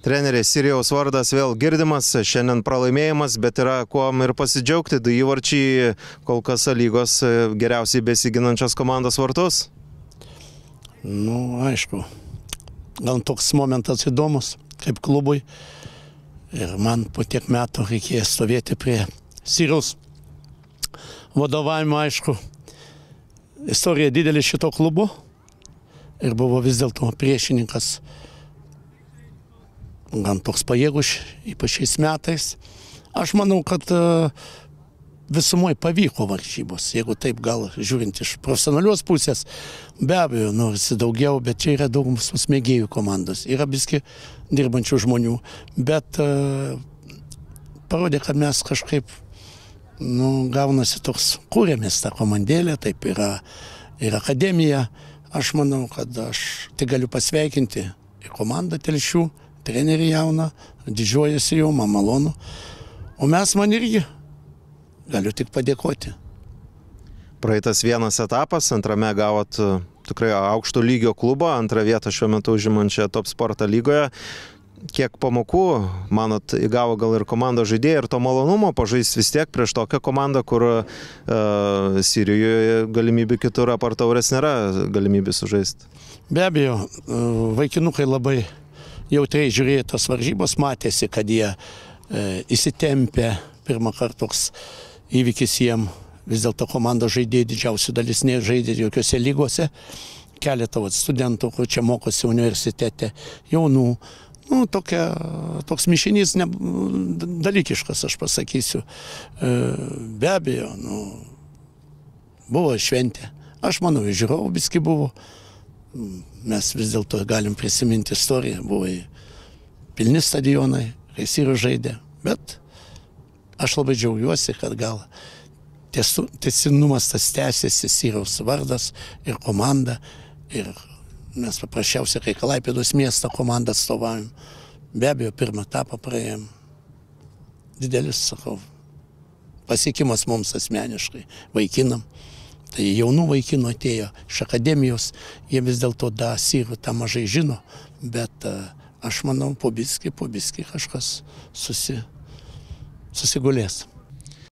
Trenerė Sirijaus vardas vėl girdimas, šiandien pralaimėjimas, bet yra kuom ir pasidžiaugti. 2 įvarčiai kol kas lygos geriausiai besiginančios komandos vartus. Nu, aišku, gal toks momentas įdomus, kaip klubui. Ir man po tiek metų reikėjo stovėti prie Sirijaus vadovavimo, aišku. Istorija didelė šito klubo ir buvo vis dėlto priešininkas gan toks pajėgus, ypač šiais metais. Aš manau, kad visumoje pavyko varžybos, jeigu taip gal žiūrint iš profesionalios pusės. Be abejo, norisi daugiau, bet čia yra daug mūsų mėgėjų komandos. Yra biski dirbančių žmonių, bet parodė, kad mes kažkaip, gaunasi toks, kūrėmės tą komandėlę, taip yra ir akademija. Aš manau, kad aš tai galiu pasveikinti į komandą Telšių, trenerį jauną, didžiuojasi jau, man malonu. O mes man irgi galiu tik padėkoti. Praeitas vienas etapas, antrame gavot tikrai aukšto lygio klubą, antrą vietą šiuo metu užimančią Top Sporto lygoje. Kiek pamokų, manot, įgavo gal ir komandos žaidėjai ir to malonumo pažaisti vis tiek prieš tokią komandą, kur Sirijoje galimybių kitur apart Taurės nėra galimybė sužaisti? Be abejo, vaikinukai labai jautriai žiūrėjo tas varžybos, matėsi, kad jie įsitempė, pirmą kartą toks įvykis jiem, vis dėlto komandos žaidėjai didžiausių dalis nežaidė jokiose lygose, keletą studentų, kur čia mokosi universitete, jaunų, toks mišinys dalykiškas, aš pasakysiu. Be abejo, buvo šventė, aš manau, žiūrovų biski buvo. Mes vis dėlto galim prisiminti istoriją, buvo pilni stadionai, kai Sirius žaidė, bet aš labai džiaugiuosi, kad gal tęstinumas tas tęsiasi, Sirijaus vardas ir komanda, ir mes paprasčiausiai, kai Klaipėdos miesto komandą atstovaujam, be abejo, pirmą etapą praėjom. Didelis, sakau, pasiekimas mums asmeniškai, vaikinam. Tai jaunų vaikinų atėjo iš akademijos, jie vis dėlto Sirių tą mažai žino, bet aš manau, po biskį kažkas susigulės.